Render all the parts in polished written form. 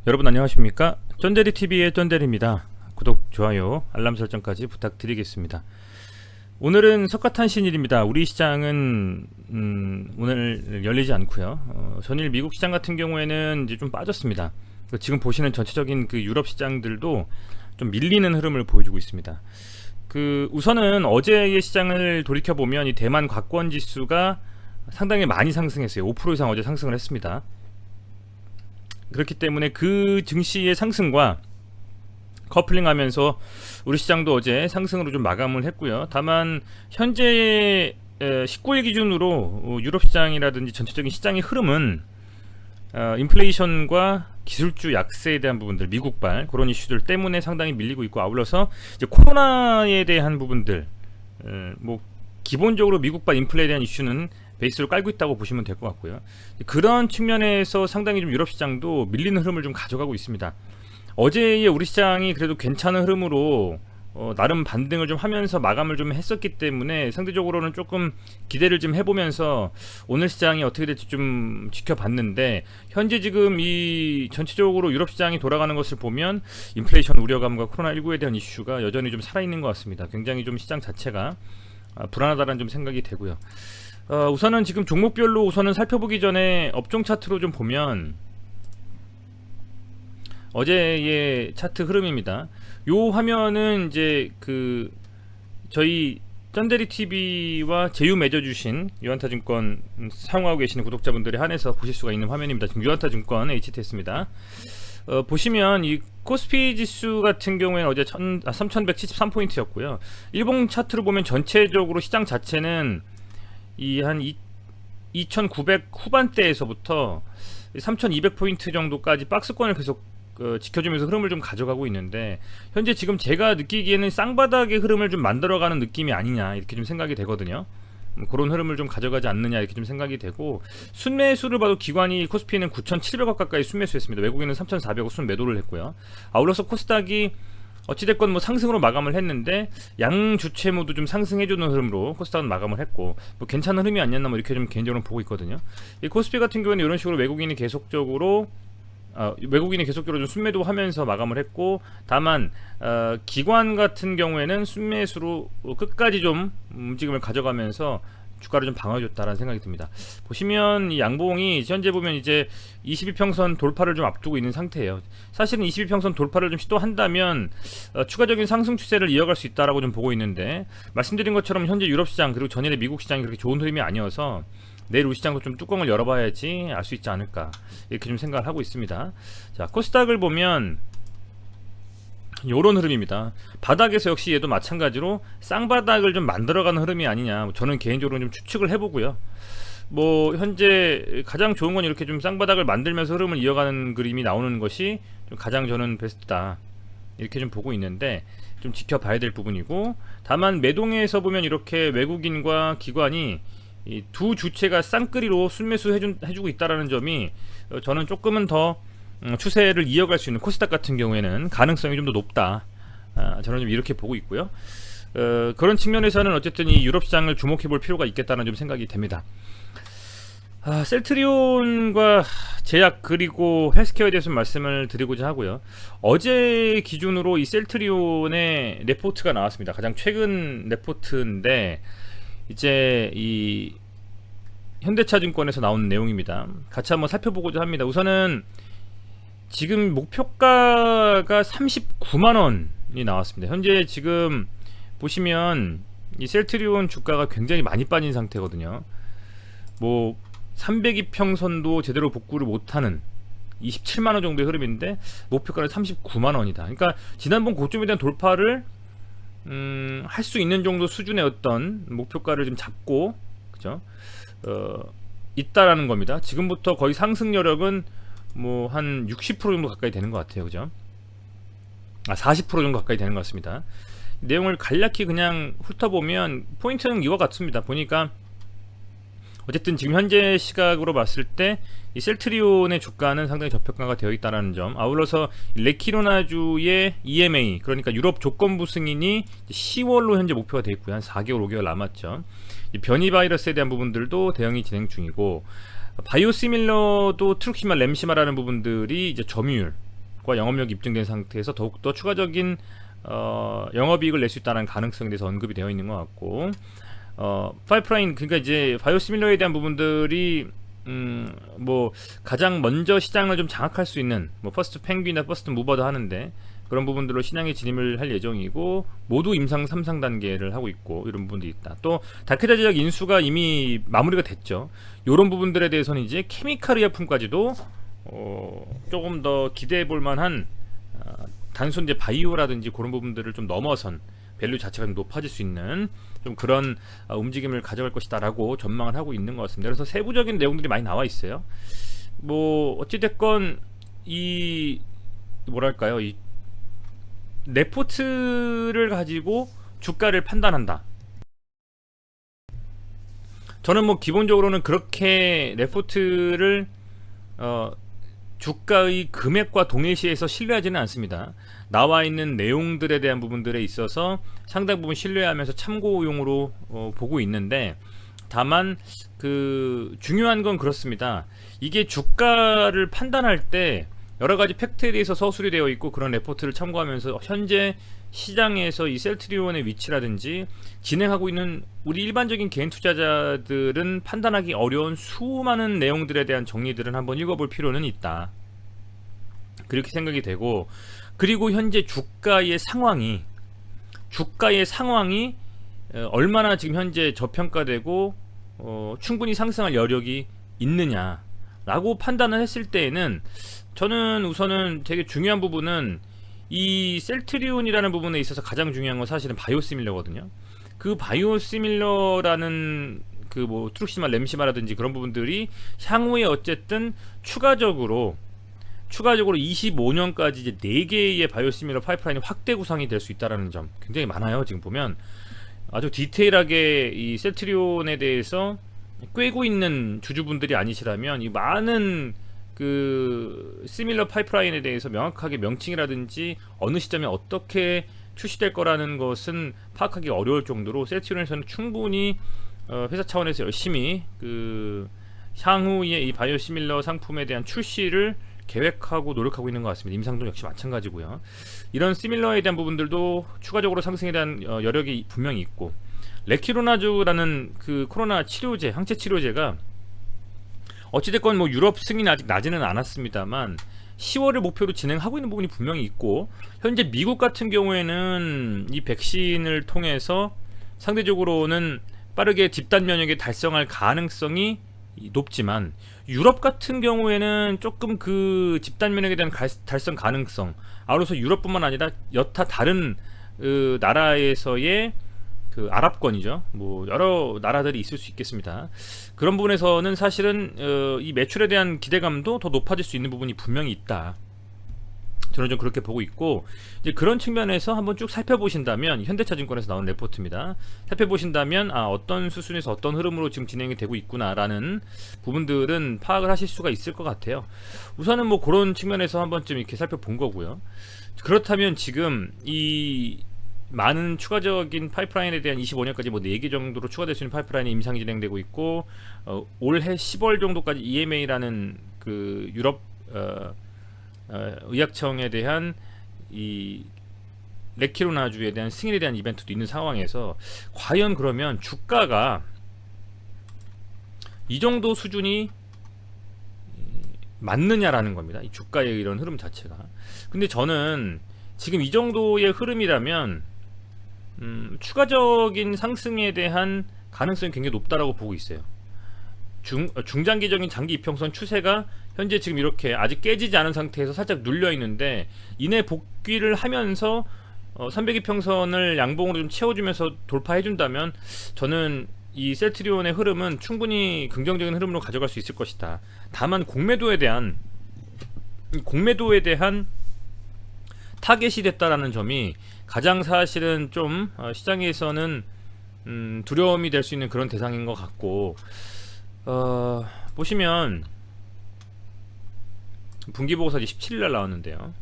여러분 안녕하십니까? 쩐데리TV의 쩐데리입니다. 구독, 좋아요, 알람 설정까지 부탁드리겠습니다. 오늘은 석가탄신일입니다. 우리 시장은 오늘 열리지 않고요. 전일 미국 시장 같은 경우에는 이제 좀 빠졌습니다. 지금 보시는 전체적인 그 유럽 시장들도 좀 밀리는 흐름을 보여주고 있습니다. 우선은 어제의 시장을 돌이켜 보면 이 대만 곽권 지수가 상당히 많이 상승했어요. 5% 이상 어제 상승을 했습니다. 그렇기 때문에 그 증시의 상승과 커플링하면서 우리 시장도 어제 상승으로 좀 마감을 했고요. 다만 현재 19일 기준으로 유럽 시장이라든지 전체적인 시장의 흐름은 인플레이션과 기술주 약세에 대한 부분들, 미국발 그런 이슈들 때문에 상당히 밀리고 있고, 아울러서 이제 코로나에 대한 부분들, 뭐 기본적으로 미국발 인플레에 대한 이슈는 베이스로 깔고 있다고 보시면 될 것 같고요. 그런 측면에서 상당히 좀 유럽 시장도 밀리는 흐름을 좀 가져가고 있습니다. 어제의 우리 시장이 그래도 괜찮은 흐름으로 나름 반등을 좀 하면서 마감을 좀 했었기 때문에 상대적으로는 조금 기대를 좀 해보면서 오늘 시장이 어떻게 될지 좀 지켜봤는데, 현재 지금 이 전체적으로 유럽 시장이 돌아가는 것을 보면 인플레이션 우려감과 코로나19에 대한 이슈가 여전히 좀 살아있는 것 같습니다. 굉장히 좀 시장 자체가 불안하다는 좀 생각이 되고요. 우선은 지금 종목별로 우선은 살펴보기 전에 업종 차트로 좀 보면 어제의 차트 흐름입니다. 요 화면은 이제 저희 쩐데리 TV와 제휴 맺어주신 유한타증권 사용하고 계시는 구독자분들에 한해서 보실 수가 있는 화면입니다. 지금 유한타증권 HTS입니다. 보시면 이 코스피 지수 같은 경우에는 어제 3173포인트였고요. 일봉 차트로 보면 전체적으로 시장 자체는 한 2900 후반대에서부터 3200포인트 정도까지 박스권을 계속 지켜주면서 흐름을 좀 가져가고 있는데, 현재 지금 제가 느끼기에는 쌍바닥의 흐름을 좀 만들어가는 느낌이 아니냐 이렇게 좀 생각이 되거든요. 그런 흐름을 좀 가져가지 않느냐 이렇게 좀 생각이 되고, 순매수를 봐도 기관이 코스피는 9700억 가까이 순매수했습니다. 외국인은 3400억 순매도를 했고요. 아울러서 코스닥이 어찌됐건 뭐 상승으로 마감을 했는데 양 주체 모두 좀 상승해주는 흐름으로 코스닥은 마감을 했고, 뭐 괜찮은 흐름이 아니었나 뭐 이렇게 좀 개인적으로 보고 있거든요. 이 코스피 같은 경우는 이런 식으로 외국인이 계속적으로 좀 순매도 하면서 마감을 했고, 다만 기관 같은 경우에는 순매수로 끝까지 좀 움직임을 가져가면서 주가를 좀 방어해줬다라는 생각이 듭니다. 보시면 이 양봉이 현재 보면 이제 22평선 돌파를 좀 앞두고 있는 상태예요. 사실은 22평선 돌파를 좀 시도한다면 추가적인 상승 추세를 이어갈 수 있다라고 좀 보고 있는데, 말씀드린 것처럼 현재 유럽 시장 그리고 전일의 미국 시장이 그렇게 좋은 흐름이 아니어서 내일 우리 시장도 좀 뚜껑을 열어봐야지 알 수 있지 않을까 이렇게 좀 생각을 하고 있습니다. 자, 코스닥을 보면 요런 흐름입니다. 바닥에서 역시 얘도 마찬가지로 쌍바닥을 좀 만들어가는 흐름이 아니냐, 저는 개인적으로 좀 추측을 해보고요. 뭐 현재 가장 좋은 건 이렇게 좀 쌍바닥을 만들면서 흐름을 이어가는 그림이 나오는 것이 좀 가장 저는 베스트다 이렇게 좀 보고 있는데, 좀 지켜봐야 될 부분이고, 다만 매동에서 보면 이렇게 외국인과 기관이 이 두 주체가 쌍끌이로 순매수 해주고 있다라는 점이 저는 조금은 더 추세를 이어갈 수 있는, 코스닥 같은 경우에는 가능성이 좀 더 높다, 저는 좀 이렇게 보고 있고요. 그런 측면에서는 어쨌든 이 유럽 시장을 주목해 볼 필요가 있겠다는 좀 생각이 됩니다. 셀트리온과 제약 그리고 헬스케어에 대해서 말씀을 드리고자 하고요. 어제 기준으로 이 셀트리온의 레포트가 나왔습니다. 가장 최근 레포트인데 이제 이 현대차증권에서 나온 내용입니다. 같이 한번 살펴보고자 합니다. 우선은 지금 목표가가 39만원이 나왔습니다. 현재 지금 보시면 이 셀트리온 주가가 굉장히 많이 빠진 상태거든요. 뭐 302평선도 제대로 복구를 못하는 27만원 정도의 흐름인데 목표가는 39만원이다. 그러니까 지난번 고점에 대한 돌파를 할 수 있는 정도 수준의 어떤 목표가를 좀 잡고, 그죠? 있다라는 겁니다. 지금부터 거의 상승 여력은 뭐 한 60% 정도 가까이 되는 것 같아요, 그죠? 40% 정도 가까이 되는 것 같습니다. 내용을 간략히 그냥 훑어보면 포인트는 이와 같습니다. 보니까 어쨌든 지금 현재 시각으로 봤을 때 이 셀트리온의 주가는 상당히 저평가가 되어 있다는 점, 아울러서 레키로나주의 EMA, 그러니까 유럽 조건부 승인이 10월로 현재 목표가 되어 있고요. 한 4개월 5개월 남았죠. 변이 바이러스에 대한 부분들도 대응이 진행 중이고, 바이오시밀러도 트룩시마 램시마라는 부분들이 이제 점유율, 실적과 영업력이 입증된 상태에서 더욱더 추가적인 영업이익을 낼 수 있다는 가능성에 대해서 언급이 되어 있는 것 같고, 파이프라인, 그러니까 이제 바이오시밀러에 대한 부분들이 뭐 가장 먼저 시장을 좀 장악할 수 있는 뭐 퍼스트 펭귄이나 퍼스트 무버도 하는데, 그런 부분들로 시장에 진입을 할 예정이고 모두 임상 3상 단계를 하고 있고, 이런 부분도 있다. 또 다크다 제약 인수가 이미 마무리가 됐죠. 이런 부분들에 대해서는 이제 케미칼 의약품까지도 조금 더 기대해 볼 만한, 단순 이제 바이오라든지 그런 부분들을 좀 넘어선 밸류 자체가 좀 높아질 수 있는 좀 그런 움직임을 가져갈 것이다라고 전망을 하고 있는 것 같습니다. 그래서 세부적인 내용들이 많이 나와 있어요. 뭐 어찌됐건 이 뭐랄까요, 이 레포트를 가지고 주가를 판단한다. 저는 뭐 기본적으로는 그렇게 레포트를 주가의 금액과 동일시해서 신뢰하지는 않습니다. 나와 있는 내용들에 대한 부분들에 있어서 상당 부분 신뢰하면서 참고용으로 보고 있는데, 다만 그 중요한 건 그렇습니다. 이게 주가를 판단할 때 여러 가지 팩트에 대해서 서술이 되어 있고, 그런 레포트를 참고하면서 현재 시장에서 이 셀트리온의 위치라든지 진행하고 있는 우리 일반적인 개인 투자자들은 판단하기 어려운 수많은 내용들에 대한 정리들은 한번 읽어볼 필요는 있다, 그렇게 생각이 되고, 그리고 현재 주가의 상황이 얼마나 지금 현재 저평가되고 충분히 상승할 여력이 있느냐라고 판단을 했을 때에는, 저는 우선은 되게 중요한 부분은 이 셀트리온이라는 부분에 있어서 가장 중요한 건 사실은 바이오시밀러거든요. 그 바이오시밀러라는 그 뭐 트룩시마, 램시마라든지 그런 부분들이 향후에 어쨌든 추가적으로 25년까지 이제 4개의 바이오시밀러 파이프라인이 확대 구상이 될 수 있다라는 점 굉장히 많아요. 지금 보면 아주 디테일하게 이 셀트리온에 대해서 꿰고 있는 주주분들이 아니시라면 이 많은 그 시밀러 파이프라인에 대해서 명확하게 명칭이라든지 어느 시점에 어떻게 출시될 거라는 것은 파악하기 어려울 정도로 셀트리온에서는 충분히 회사 차원에서 열심히 그 향후에 이 바이오시밀러 상품에 대한 출시를 계획하고 노력하고 있는 것 같습니다. 임상도 역시 마찬가지고요. 이런 시밀러에 대한 부분들도 추가적으로 상승에 대한 여력이 분명히 있고, 레키로나주라는 그 코로나 치료제, 항체 치료제가 어찌됐건 뭐 유럽 승인이 아직 나지는 않았습니다만 10월을 목표로 진행하고 있는 부분이 분명히 있고, 현재 미국 같은 경우에는 이 백신을 통해서 상대적으로는 빠르게 집단 면역을 달성할 가능성이 높지만, 유럽 같은 경우에는 조금 그 집단 면역에 대한 달성 가능성, 아울러서 유럽뿐만 아니라 여타 다른 나라에서의 그 아랍권이죠. 뭐 여러 나라들이 있을 수 있겠습니다. 그런 부분에서는 사실은 이 매출에 대한 기대감도 더 높아질 수 있는 부분이 분명히 있다. 저는 좀 그렇게 보고 있고, 이제 그런 측면에서 한번 쭉 살펴보신다면, 현대차증권에서 나온 레포트입니다. 살펴보신다면 어떤 수순에서 어떤 흐름으로 지금 진행이 되고 있구나라는 부분들은 파악을 하실 수가 있을 것 같아요. 우선은 뭐 그런 측면에서 한 번쯤 이렇게 살펴본 거고요. 그렇다면 지금 이 많은 추가적인 파이프라인에 대한 25년까지 뭐 4개 정도로 추가될 수 있는 파이프라인이 임상이 진행되고 있고, 올해 10월 정도까지 EMA라는 그 유럽 의약청에 대한 이 레키로나주에 대한 승인에 대한 이벤트도 있는 상황에서, 과연 그러면 주가가 이 정도 수준이 맞느냐라는 겁니다. 이 주가의 이런 흐름 자체가. 근데 저는 지금 이 정도의 흐름이라면 추가적인 상승에 대한 가능성이 굉장히 높다라고 보고 있어요. 중장기적인 장기 이평선 추세가 현재 지금 이렇게 아직 깨지지 않은 상태에서 살짝 눌려 있는데, 이내 복귀를 하면서 300이평선을 양봉으로 좀 채워주면서 돌파해 준다면, 저는 이 셀트리온의 흐름은 충분히 긍정적인 흐름으로 가져갈 수 있을 것이다. 다만 공매도에 대한 타겟이 됐다라는 점이 가장 사실은 좀 시장에서는 두려움이 될 수 있는 그런 대상인 것 같고, 보시면 분기보고서가 17일날 나왔는데요.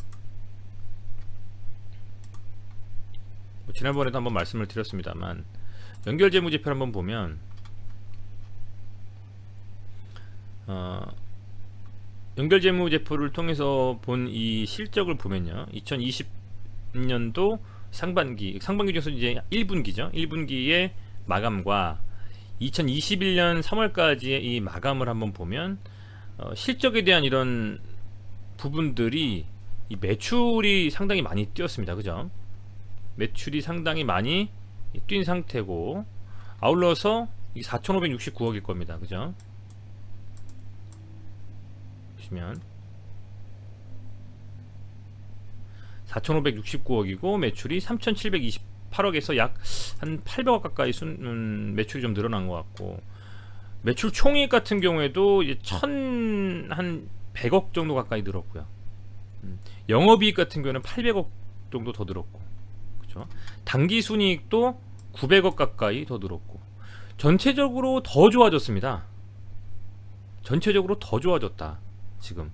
지난번에도 한번 말씀을 드렸습니다만, 연결재무제표를 한번 보면 연결재무제표를 통해서 본 이 실적을 보면요, 2020년도 상반기 중에서 이제 1분기죠. 1분기의 마감과 2021년 3월까지의 이 마감을 한번 보면 실적에 대한 이런 부분들이 이 매출이 상당히 많이 뛰었습니다. 그죠? 매출이 상당히 많이 뛴 상태고, 아울러서 이 4,569억일 겁니다. 그죠? 보시면 4,569억이고 매출이 3,728억에서 약 한 800억 가까이 매출이 좀 늘어난 것 같고, 매출 총액 같은 경우에도 이제 한 100억 정도 가까이 늘었고요. 영업이익 같은 경우는 800억 정도 더 늘었고, 그렇죠? 당기순이익도 900억 가까이 더 늘었고, 전체적으로 더 좋아졌습니다. 전체적으로 더 좋아졌다. 지금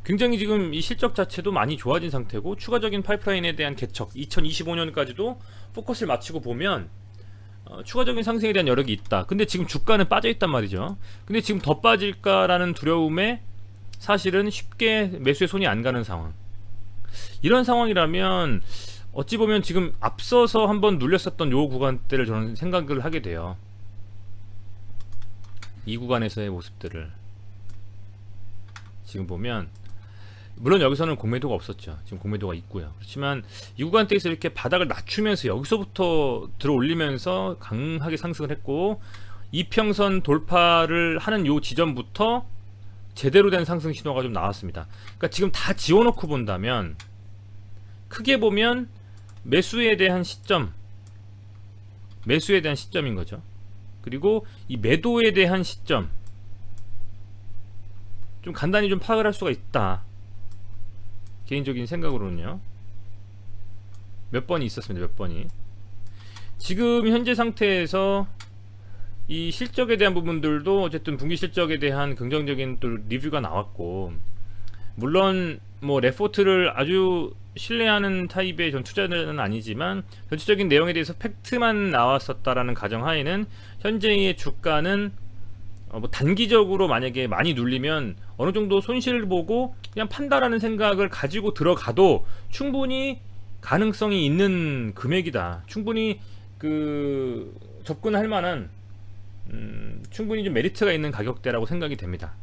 굉장히 지금 이 실적 자체도 많이 좋아진 상태고, 추가적인 파이프라인에 대한 개척 2025년까지도 포커스를 맞추고 보면 추가적인 상승에 대한 여력이 있다. 근데 지금 주가는 빠져 있단 말이죠. 근데 지금 더 빠질까라는 두려움에 사실은 쉽게 매수에 손이 안 가는 상황. 이런 상황이라면 어찌 보면 지금 앞서서 한번 눌렸었던 요 구간대를 저는 생각을 하게 돼요. 이 구간에서의 모습들을 지금 보면, 물론 여기서는 공매도가 없었죠. 지금 공매도가 있고요. 그렇지만 이 구간대에서 이렇게 바닥을 낮추면서 여기서부터 들어 올리면서 강하게 상승을 했고, 이평선 돌파를 하는 요 지점부터 제대로 된 상승 신호가 좀 나왔습니다. 그러니까 지금 다 지워놓고 본다면, 크게 보면 매수에 대한 시점인 거죠. 그리고 이 매도에 대한 시점, 좀 간단히 좀 파악을 할 수가 있다. 개인적인 생각으로는요. 몇 번이 있었습니다. 몇 번이. 지금 현재 상태에서 이 실적에 대한 부분들도 어쨌든 분기 실적에 대한 긍정적인 또 리뷰가 나왔고, 물론 뭐 레포트를 아주 신뢰하는 타입의 전 투자자는 아니지만 전체적인 내용에 대해서 팩트만 나왔었다라는 가정하에는 현재의 주가는 뭐 단기적으로 만약에 많이 눌리면 어느 정도 손실을 보고 그냥 판다라는 생각을 가지고 들어가도 충분히 가능성이 있는 금액이다. 충분히 접근할 만한 충분히 좀 메리트가 있는 가격대라고 생각이 됩니다.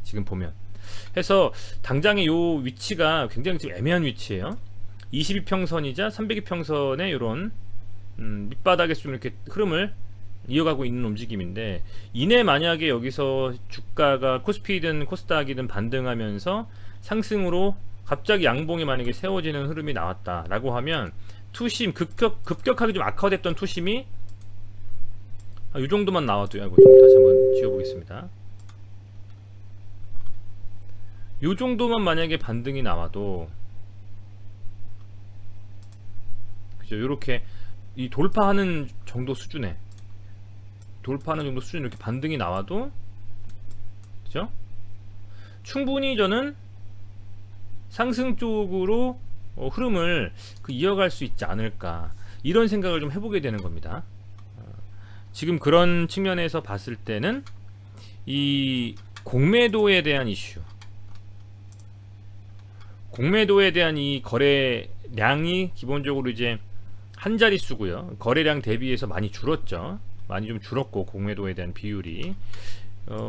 지금 보면. 해서 당장의 요 위치가 굉장히 지금 애매한 위치예요. 22평선이자 302평선의 이런 밑바닥에서 좀 이렇게 흐름을 이어가고 있는 움직임인데, 이내 만약에 여기서 주가가 코스피든 코스닥이든 반등하면서 상승으로 갑자기 양봉이 만약에 세워지는 흐름이 나왔다라고 하면, 투심 급격하게 좀 악화됐던 투심이 이 정도만 나와도요. 좀 다시 한번 지워보겠습니다. 이 정도만 만약에 반등이 나와도, 그죠? 이렇게 이 돌파하는 정도 수준에 이렇게 반등이 나와도, 그죠? 충분히 저는 상승 쪽으로 흐름을 이어갈 수 있지 않을까, 이런 생각을 좀 해보게 되는 겁니다. 지금 그런 측면에서 봤을 때는 이 공매도에 대한 이슈, 공매도에 대한 이 거래량이 기본적으로 이제 한 자릿수고요. 거래량 대비해서 많이 줄었죠. 많이 좀 줄었고, 공매도에 대한 비율이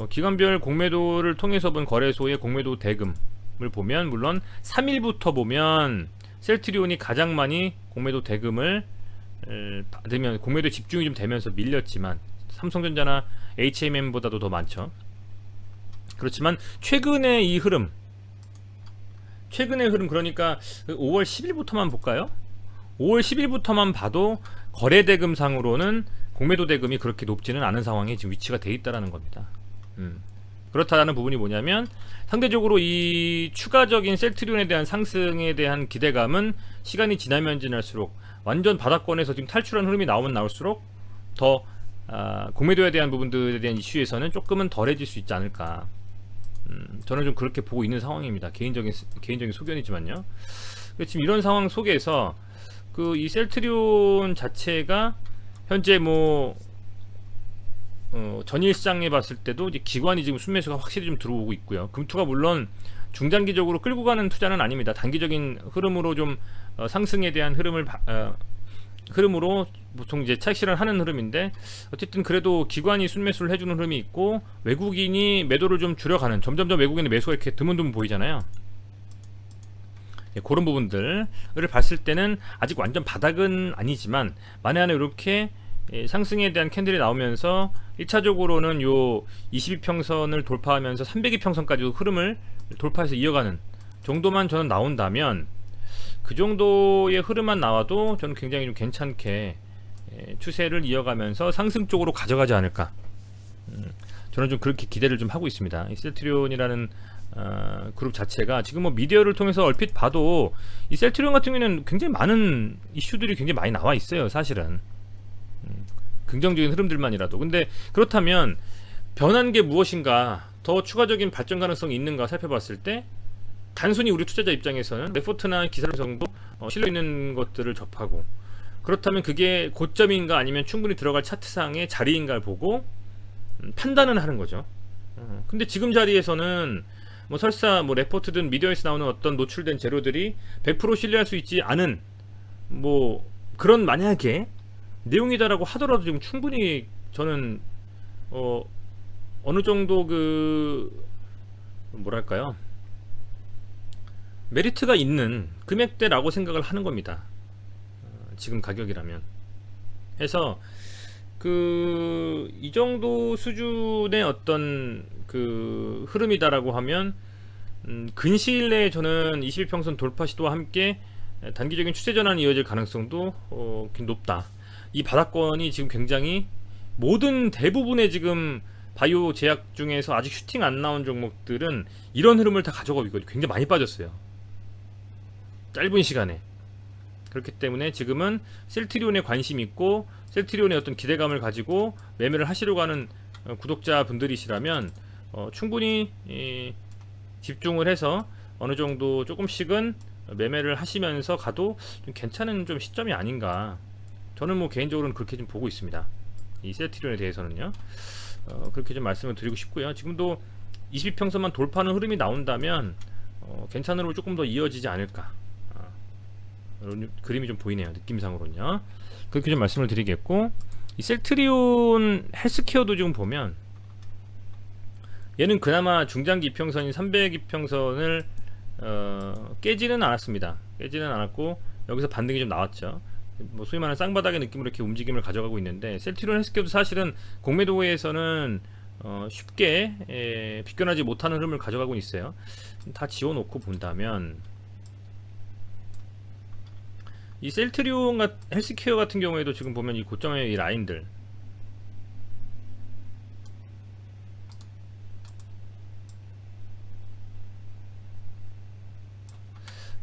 기간별 공매도를 통해서 본 거래소의 공매도 대금을 보면, 물론 3일부터 보면 셀트리온이 가장 많이 공매도 대금을 받으면 공매도 집중이 좀 되면서 밀렸지만, 삼성전자나 HMM보다도 더 많죠. 그렇지만 최근의 이 흐름, 그러니까 5월 10일부터만 볼까요? 5월 10일부터만 봐도 거래 대금 상으로는 공매도 대금이 그렇게 높지는 않은 상황에 지금 위치가 돼 있다라는 겁니다. 그렇다라는 부분이 뭐냐면, 상대적으로 이 추가적인 셀트리온에 대한 상승에 대한 기대감은 시간이 지나면 지날수록, 완전 바닥권에서 지금 탈출한 흐름이 나오면 나올수록 더 공매도에 대한 부분들에 대한 이슈에서는 조금은 덜해질 수 있지 않을까. 저는 좀 그렇게 보고 있는 상황입니다. 개인적인 소견이지만요. 지금 이런 상황 속에서 이 셀트리온 자체가 현재 뭐 전일 시장에 봤을 때도 이제 기관이 지금 순매수가 확실히 좀 들어오고 있고요. 금투가 물론 중장기적으로 끌고 가는 투자는 아닙니다. 단기적인 흐름으로 좀 상승에 대한 흐름으로 보통 이제 차익 실현하는 흐름인데, 어쨌든 그래도 기관이 순매수를 해주는 흐름이 있고 외국인이 매도를 좀 줄여가는, 점점점 외국인의 매수가 이렇게 드문드문 보이잖아요. 예, 그런 부분들을 봤을 때는 아직 완전 바닥은 아니지만 만약에 이렇게 상승에 대한 캔들이 나오면서 1차적으로는 요 22평선을 돌파하면서 302평선까지 흐름을 돌파해서 이어가는 정도만 저는 나온다면, 그 정도의 흐름만 나와도 저는 굉장히 좀 괜찮게 추세를 이어가면서 상승 쪽으로 가져가지 않을까. 저는 좀 그렇게 기대를 좀 하고 있습니다. 이 셀트리온이라는 그룹 자체가 지금 뭐 미디어를 통해서 얼핏 봐도 이 셀트리온 같은 경우에는 굉장히 많은 이슈들이 굉장히 많이 나와 있어요, 사실은. 긍정적인 흐름들만이라도. 근데 그렇다면 변한 게 무엇인가, 더 추가적인 발전 가능성이 있는가 살펴봤을 때, 단순히 우리 투자자 입장에서는 레포트나 기사를 정도 실려 있는 것들을 접하고, 그렇다면 그게 고점인가 아니면 충분히 들어갈 차트상의 자리인가를 보고 판단은 하는 거죠. 근데 지금 자리에서는 뭐 설사 뭐 레포트든 미디어에서 나오는 어떤 노출된 재료들이 100% 신뢰할 수 있지 않은 뭐 그런 만약에 내용이다라고 하더라도 지금 충분히 저는 어느 정도 그 뭐랄까요, 메리트가 있는 금액대라고 생각을 하는 겁니다. 지금 가격이라면. 해서 이 정도 수준의 어떤 그 흐름이다라고 하면 근시일 내에 저는 22평선 돌파 시도와 함께 단기적인 추세 전환이 이어질 가능성도 높다. 이 바닥권이 지금 굉장히 모든 대부분의 지금 바이오 제약 중에서 아직 슈팅 안 나온 종목들은 이런 흐름을 다 가져가고 있거든요. 굉장히 많이 빠졌어요, 짧은 시간에. 그렇기 때문에 지금은 셀트리온에 관심 있고 셀트리온의 어떤 기대감을 가지고 매매를 하시려고 하는 구독자분들이시라면 충분히 집중을 해서 어느 정도 조금씩은 매매를 하시면서 가도 좀 괜찮은 좀 시점이 아닌가. 저는 뭐 개인적으로는 그렇게 좀 보고 있습니다. 이 셀트리온에 대해서는요. 그렇게 좀 말씀을 드리고 싶고요. 지금도 20평선만 돌파하는 흐름이 나온다면 괜찮은 흐름으로 조금 더 이어지지 않을까. 이런 그림이 좀 보이네요, 느낌상으로는요. 그렇게 좀 말씀을 드리겠고, 이 셀트리온 헬스케어도 지금 보면 얘는 그나마 중장기 이평선인 300이평선을 깨지는 않았습니다. 깨지는 않았고 여기서 반등이 좀 나왔죠. 뭐 소위 말하는 쌍바닥의 느낌으로 이렇게 움직임을 가져가고 있는데, 셀트리온 헬스케어도 사실은 공매도에서는 쉽게 비껴나지 못하는 흐름을 가져가고 있어요. 다 지워놓고 본다면 이 셀트리온 헬스케어 같은 경우에도 지금 보면 이 고점의 이 라인들,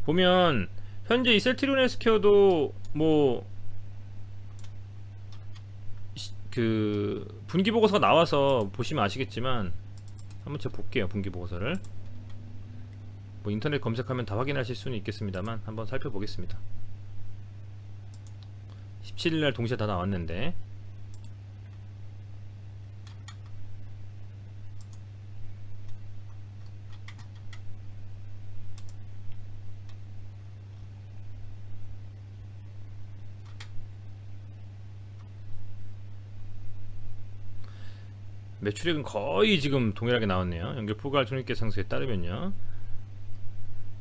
보면 현재 이 셀트리온 헬스케어도 뭐 그 분기 보고서가 나와서 보시면 아시겠지만, 한번 제가 볼게요. 분기 보고서를 뭐 인터넷 검색하면 다 확인하실 수는 있겠습니다만 한번 살펴보겠습니다. 17일날 동시에 다 나왔는데, 매출액은 거의 지금 동일하게 나왔네요. 연결 포괄 손익계상서에 따르면요,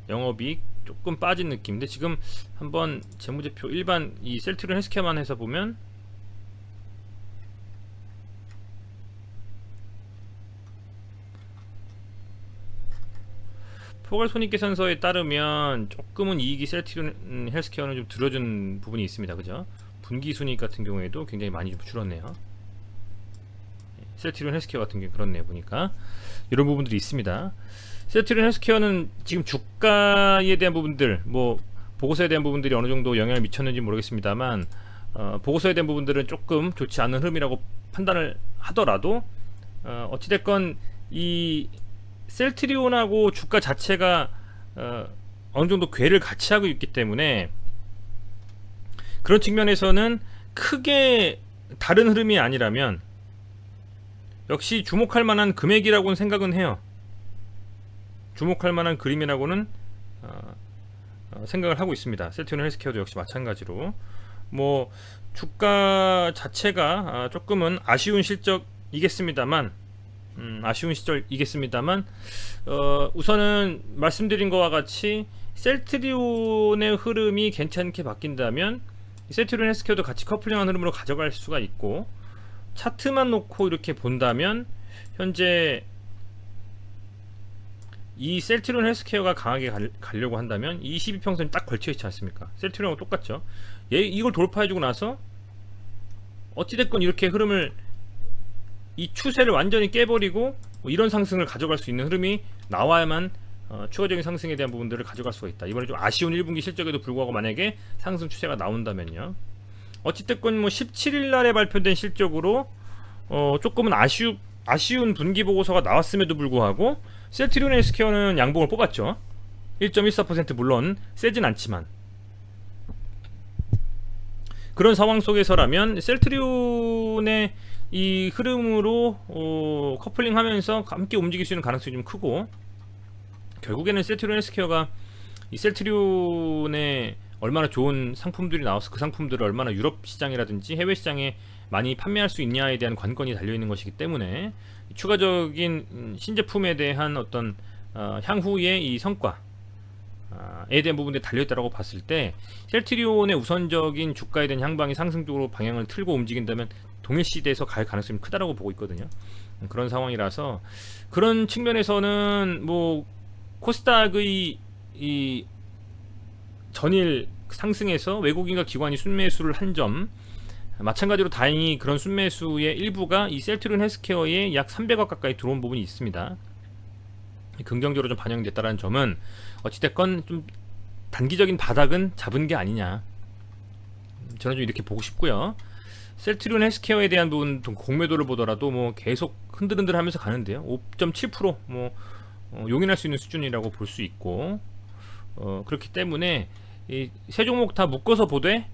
영업이익 조금 빠진 느낌인데, 지금 한번 재무제표 일반 이 셀트리온 헬스케어만 해서 보면 포괄 손익계산서에 따르면 조금은 이익이 셀트리온 헬스케어는 좀 줄어든 부분이 있습니다. 그죠? 분기 순이익 같은 경우에도 굉장히 많이 좀 줄었네요. 셀트리온 헬스케어 같은 경우 그렇네요. 보니까 이런 부분들이 있습니다. 셀트리온 헬스케어는 지금 주가에 대한 부분들, 뭐 보고서에 대한 부분들이 어느 정도 영향을 미쳤는지 모르겠습니다만, 보고서에 대한 부분들은 조금 좋지 않은 흐름이라고 판단을 하더라도 어찌됐건 이 셀트리온하고 주가 자체가 어느 정도 궤를 같이 하고 있기 때문에, 그런 측면에서는 크게 다른 흐름이 아니라면 역시 주목할 만한 금액이라고는 생각은 해요. 주목할 만한 그림이라고는 생각을 하고 있습니다. 셀트리온 헬스케어도 역시 마찬가지로 뭐 주가 자체가 조금은 아쉬운 실적이겠습니다만 우선은 말씀드린 것과 같이 셀트리온의 흐름이 괜찮게 바뀐다면 셀트리온 헬스케어도 같이 커플링한 흐름으로 가져갈 수가 있고, 차트만 놓고 이렇게 본다면 현재 이 셀트리온 헬스케어가 강하게 가려고 한다면 22평선이 딱 걸쳐있지 않습니까? 셀트리온하고 똑같죠. 이걸 돌파해주고 나서 어찌됐건 이렇게 흐름을, 이 추세를 완전히 깨버리고 뭐 이런 상승을 가져갈 수 있는 흐름이 나와야만 추가적인 상승에 대한 부분들을 가져갈 수가 있다. 이번에 좀 아쉬운 1분기 실적에도 불구하고 만약에 상승 추세가 나온다면요, 어찌됐건 뭐 17일 날에 발표된 실적으로 조금은 아쉬운 분기 보고서가 나왔음에도 불구하고 셀트리온 헬스케어는 양봉을 뽑았죠. 1.14% 물론 세진 않지만, 그런 상황 속에서라면 셀트리온의 이 흐름으로 커플링하면서 함께 움직일 수 있는 가능성이 좀 크고, 결국에는 셀트리온 헬스케어가 이 셀트리온의 얼마나 좋은 상품들이 나와서 그 상품들을 얼마나 유럽 시장이라든지 해외 시장에 많이 판매할 수 있냐에 대한 관건이 달려있는 것이기 때문에 추가적인 신제품에 대한 어떤 향후의 이 성과에 대한 부분들이 달려있다고 봤을 때 셀트리온의 우선적인 주가에 대한 향방이 상승 쪽으로 방향을 틀고 움직인다면 동일시대에서 갈 가능성이 크다라고 보고 있거든요. 그런 상황이라서 그런 측면에서는 뭐 코스닥의 이 전일 상승에서 외국인과 기관이 순매수를 한 점, 마찬가지로 다행히 그런 순매수의 일부가 이 셀트리온 헬스케어에 약 300억 가까이 들어온 부분이 있습니다. 긍정적으로 좀 반영됐다는 점은 어찌됐건 좀 단기적인 바닥은 잡은 게 아니냐, 저는 좀 이렇게 보고 싶고요. 셀트리온 헬스케어에 대한 부분 공매도를 보더라도 뭐 계속 흔들흔들 하면서 가는데요, 5.7% 뭐 용인할 수 있는 수준이라고 볼 수 있고, 그렇기 때문에 이 세 종목 다 묶어서 보되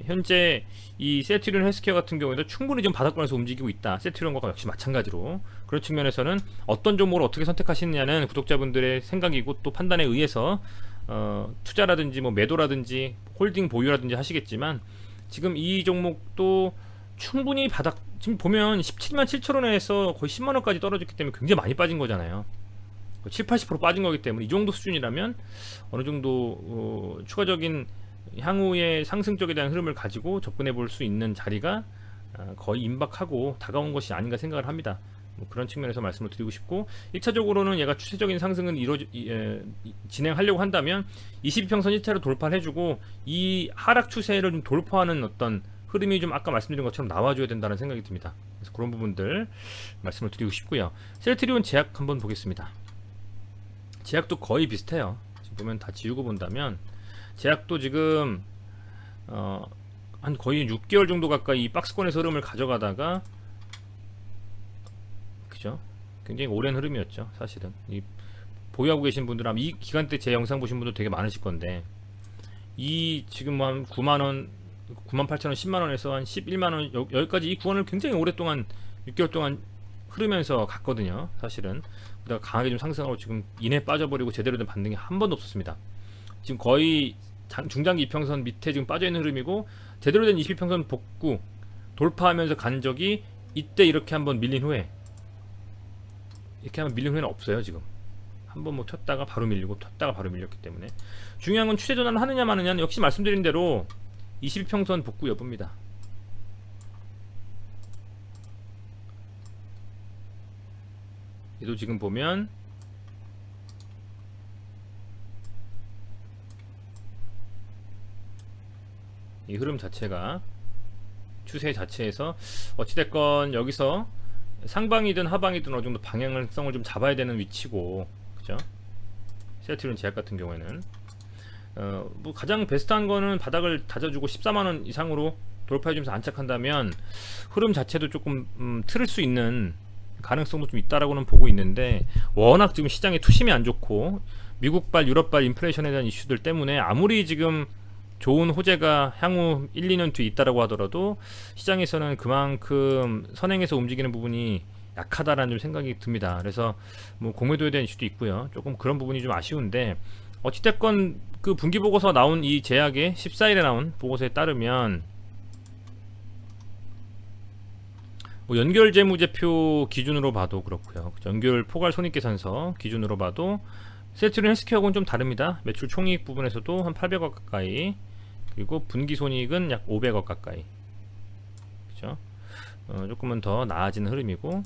현재 이 셀트리온 헬스케어 같은 경우에도 충분히 좀 바닥권에서 움직이고 있다. 셀트리온과 역시 마찬가지로 그런 측면에서는 어떤 종목을 어떻게 선택하시느냐는 구독자분들의 생각이고 또 판단에 의해서 투자라든지 뭐 매도라든지 홀딩 보유라든지 하시겠지만, 지금 이 종목도 충분히 바닥, 지금 보면 17만 7천원에서 거의 10만원까지 떨어졌기 때문에 굉장히 많이 빠진 거잖아요. 7, 80% 빠진 거기 때문에 이 정도 수준이라면 어느 정도 추가적인 향후의 상승 쪽에 대한 흐름을 가지고 접근해 볼 수 있는 자리가 거의 임박하고 다가온 것이 아닌가 생각을 합니다. 뭐 그런 측면에서 말씀을 드리고 싶고, 1차적으로는 얘가 추세적인 상승은 진행하려고 한다면 22평선 1차로 돌파를 해주고 이 하락 추세를 좀 돌파하는 어떤 흐름이 좀 아까 말씀드린 것처럼 나와줘야 된다는 생각이 듭니다. 그래서 그런 부분들 말씀을 드리고 싶고요. 셀트리온 제약 한번 보겠습니다. 제약도 거의 비슷해요. 지금 보면 다 지우고 본다면 제약도 지금 한 거의 6개월 정도 가까이 이 박스권에서 흐름을 가져가다가, 그죠? 굉장히 오랜 흐름이었죠. 사실은 이 보유하고 계신 분들 아마 이 기간 때 제 영상 보신 분들 되게 많으실 건데, 이 지금 한 9만원 98,000원 10만원에서 한 11만원 여기까지 이 구간을 굉장히 오랫동안 6개월 동안 흐르면서 갔거든요. 사실은 그다가 강하게 좀 상승하고 지금 이내 빠져버리고 제대로 된 반등이 한 번도 없었습니다. 지금 거의 중장기 이평선 밑에 지금 빠져있는 흐름이고, 제대로 된 21평선 복구 돌파하면서 간 적이 이때 이렇게 한번 밀린 후에, 이렇게 한번 밀린 후에는 없어요. 지금 한번 뭐 쳤다가 바로 밀리고 쳤다가 바로 밀렸기 때문에 중요한 건 추세 전환을 하느냐 마느냐는 역시 말씀드린 대로 22평선 복구 여부입니다. 얘도 지금 보면 이 흐름 자체가 추세 자체에서 어찌됐건 여기서 상방이든 하방이든 어느 정도 방향성을 좀 잡아야 되는 위치고, 그죠? 셀트리온 제약 같은 경우에는 뭐 가장 베스트한 거는 바닥을 다져주고 14만원 이상으로 돌파해주면서 안착한다면 흐름 자체도 조금 틀을 수 있는 가능성도 좀 있다라고는 보고 있는데, 워낙 지금 시장의 투심이 안 좋고 미국발 유럽발 인플레이션에 대한 이슈들 때문에 아무리 지금 좋은 호재가 향후 1, 2년 뒤에 있다라고 하더라도 시장에서는 그만큼 선행해서 움직이는 부분이 약하다라는 좀 생각이 듭니다. 그래서 뭐 공매도에 대한 이슈도 있고요. 조금 그런 부분이 좀 아쉬운데 어찌됐건 그 분기보고서 나온 이 제약의 14일에 나온 보고서에 따르면 뭐 연결 재무제표 기준으로 봐도 그렇고요. 연결 포괄 손익계산서 기준으로 봐도 셀트리온 헬스케어하고는 좀 다릅니다. 매출 총이익 부분에서도 한 800억 가까이, 그리고 분기 손익은 약 500억 가까이. 그죠? 조금은 더 나아지는 흐름이고,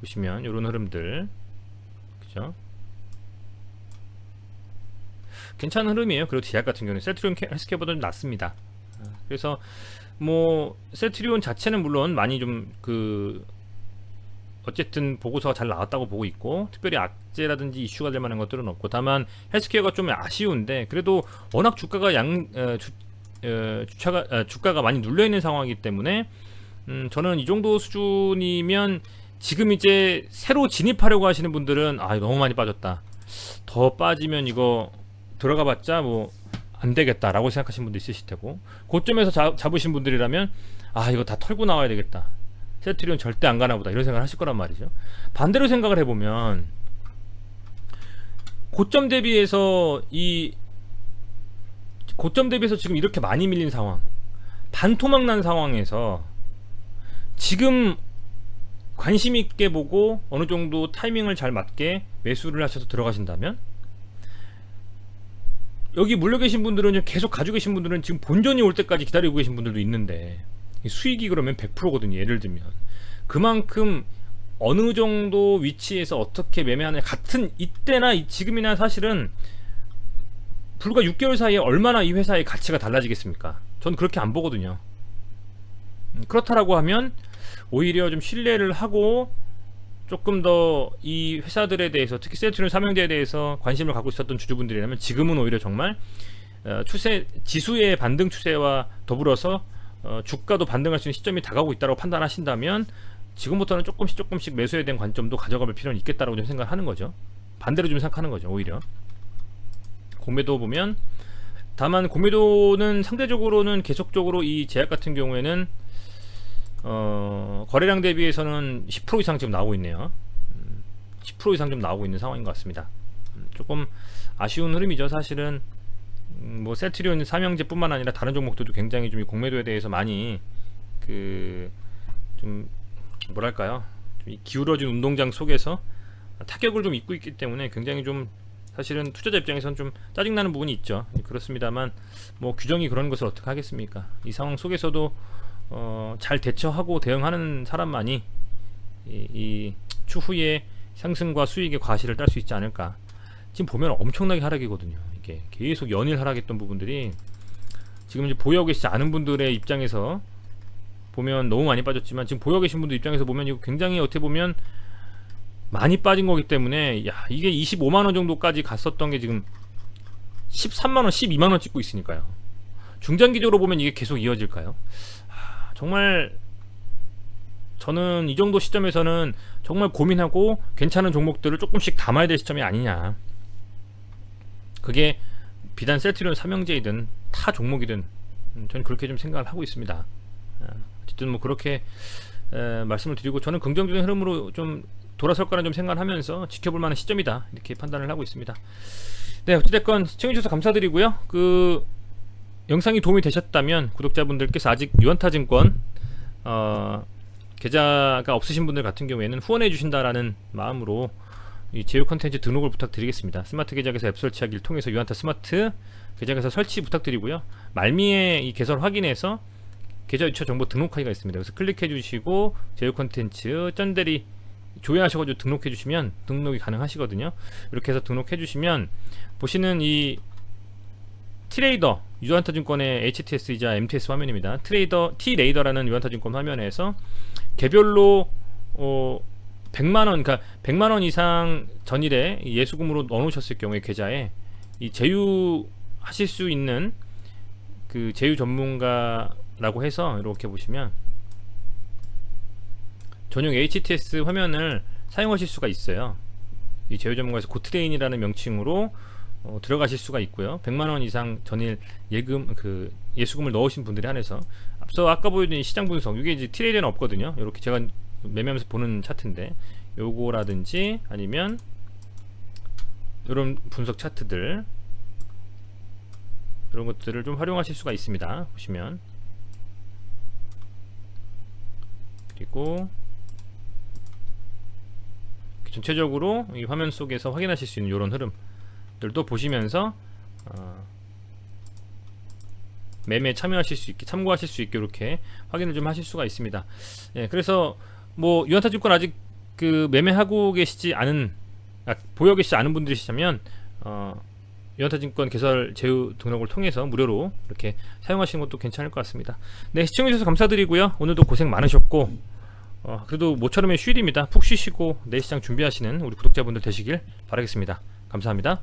보시면 이런 흐름들, 그죠? 괜찮은 흐름이에요. 그리고 제약 같은 경우는 셀트리온 헬스케어보다 좀 낫습니다. 그래서 뭐 셀트리온 자체는 물론 많이 좀 어쨌든 보고서가 잘 나왔다고 보고 있고, 특별히 악재라든지 이슈가 될 만한 것들은 없고, 다만 헬스케어가 좀 아쉬운데, 그래도 워낙 주가가 주가가 많이 눌려 있는 상황이기 때문에 저는 이 정도 수준이면 지금 이제 새로 진입하려고 하시는 분들은 너무 많이 빠졌다, 더 빠지면 이거 들어가 봤자 뭐 안 되겠다 라고 생각하시는 분도 있으실 테고, 고점에서 잡으신 분들이라면 이거 다 털고 나와야 되겠다, 셀트리온 절대 안 가나 보다, 이런 생각을 하실 거란 말이죠. 반대로 생각을 해보면 고점 대비해서 지금 이렇게 많이 밀린 상황, 반토막 난 상황에서 지금 관심 있게 보고 어느 정도 타이밍을 잘 맞게 매수를 하셔서 들어가신다면, 여기 물려 계신 분들은, 계속 가지고 계신 분들은 지금 본전이 올 때까지 기다리고 계신 분들도 있는데, 수익이 그러면 100%거든요. 예를 들면 그만큼 어느 정도 위치에서 어떻게 매매하느냐, 같은 이때나 지금이나 사실은 불과 6개월 사이에 얼마나 이 회사의 가치가 달라지겠습니까? 저는 그렇게 안 보거든요. 그렇다라고 하면 오히려 좀 신뢰를 하고 조금 더 이 회사들에 대해서, 특히 셀트리온 삼형제에 대해서 관심을 갖고 있었던 주주분들이라면 지금은 오히려 정말 지수의 반등 추세와 더불어서 주가도 반등할 수 있는 시점이 다가오고 있다고 판단하신다면, 지금부터는 조금씩 매수에 대한 관점도 가져갈 필요는 있겠다라고 좀 생각하는 거죠. 반대로 좀 생각하는 거죠. 오히려 공매도 보면, 다만 공매도는 상대적으로는 계속적으로 이 제약 같은 경우에는 거래량 대비해서는 10% 이상 지금 나오고 있네요. 10% 이상 좀 나오고 있는 상황인 것 같습니다. 조금 아쉬운 흐름이죠. 사실은 뭐 셀트리온 삼형제뿐만 아니라 다른 종목들도 굉장히 좀 이 공매도에 대해서 많이 좀 뭐랄까요, 좀 기울어진 운동장 속에서 타격을 좀 입고 있기 때문에 굉장히 좀 사실은 투자자 입장에서는 좀 짜증나는 부분이 있죠. 그렇습니다만 뭐 규정이 그런 것을 어떻게 하겠습니까? 이 상황 속에서도 잘 대처하고 대응하는 사람만이 이 추후에 상승과 수익의 과실을 딸 수 있지 않을까. 지금 보면 엄청나게 하락이거든요. 이게 계속 연일 하락했던 부분들이 지금 이제 보유하고 계시지 않은 분들의 입장에서 보면 너무 많이 빠졌지만, 지금 보유하고 계신 분들 입장에서 보면 이거 굉장히 어떻게 보면 많이 빠진 거기 때문에, 이게 25만원 정도까지 갔었던 게 지금 13만원 12만원 찍고 있으니까요. 중장기적으로 보면 이게 계속 이어질까요? 정말 저는 이 정도 시점에서는 정말 고민하고 괜찮은 종목들을 조금씩 담아야 될 시점이 아니냐. 그게 비단 셀트리온 삼형제이든 타 종목이든 저는 그렇게 좀 생각을 하고 있습니다. 어쨌든 뭐 그렇게 말씀을 드리고, 저는 긍정적인 흐름으로 좀 돌아설 거라는 좀 생각을 하면서 지켜볼 만한 시점이다, 이렇게 판단을 하고 있습니다. 네, 어찌됐건 시청해주셔서 감사드리고요. 영상이 도움이 되셨다면 구독자분들께서 아직 유한타증권 계좌가 없으신 분들 같은 경우에는 후원해 주신다라는 마음으로 이 제휴 컨텐츠 등록을 부탁드리겠습니다. 스마트 계좌에서 앱 설치하기를 통해서 유한타 스마트 계좌에서 설치 부탁드리고요. 말미에 이 개설 확인해서 계좌 유처 정보 등록하기가 있습니다. 그래서 클릭해 주시고 제휴 컨텐츠 쩐대리 조회하셔가지고 등록해 주시면 등록이 가능하시거든요. 이렇게 해서 등록해 주시면 보시는 이 트레이더 유한타증권의 HTS이자 MTS 화면입니다. 트레이더 T레이더라는 유한타증권 화면에서 개별로 100만원, 그러니까 100만원 이상 전일에 예수금으로 넣어놓으셨을 경우에 계좌에 이 제휴하실 수 있는 그 제휴 전문가라고 해서 이렇게 보시면 전용 HTS 화면을 사용하실 수가 있어요. 이 제휴 전문가에서 고트레인이라는 명칭으로 들어가실 수가 있고요. 100만원 이상 전일 예금 예수금을 넣으신 분들에 한해서 앞서 아까 보여드린 시장 분석, 이게 이제 트레이드는 없거든요. 이렇게 제가 매매하면서 보는 차트인데 요거라든지 아니면 이런 분석 차트들, 이런 것들을 좀 활용하실 수가 있습니다. 보시면, 그리고 전체적으로 이 화면 속에서 확인하실 수 있는 이런 흐름들도 보시면서 매매 참여하실 수 있게, 참고하실 수 있게 이렇게 확인을 좀 하실 수가 있습니다. 예, 그래서 뭐 유한타증권 아직 매매하고 계시지 않은, 보여 계시지 않은 분들이시다면 유한타증권 개설 제휴 등록을 통해서 무료로 이렇게 사용하시는 것도 괜찮을 것 같습니다. 네, 시청해주셔서 감사드리고요. 오늘도 고생 많으셨고 그래도 모처럼의 휴일입니다. 푹 쉬시고 내일 시장 준비하시는 우리 구독자분들 되시길 바라겠습니다. 감사합니다.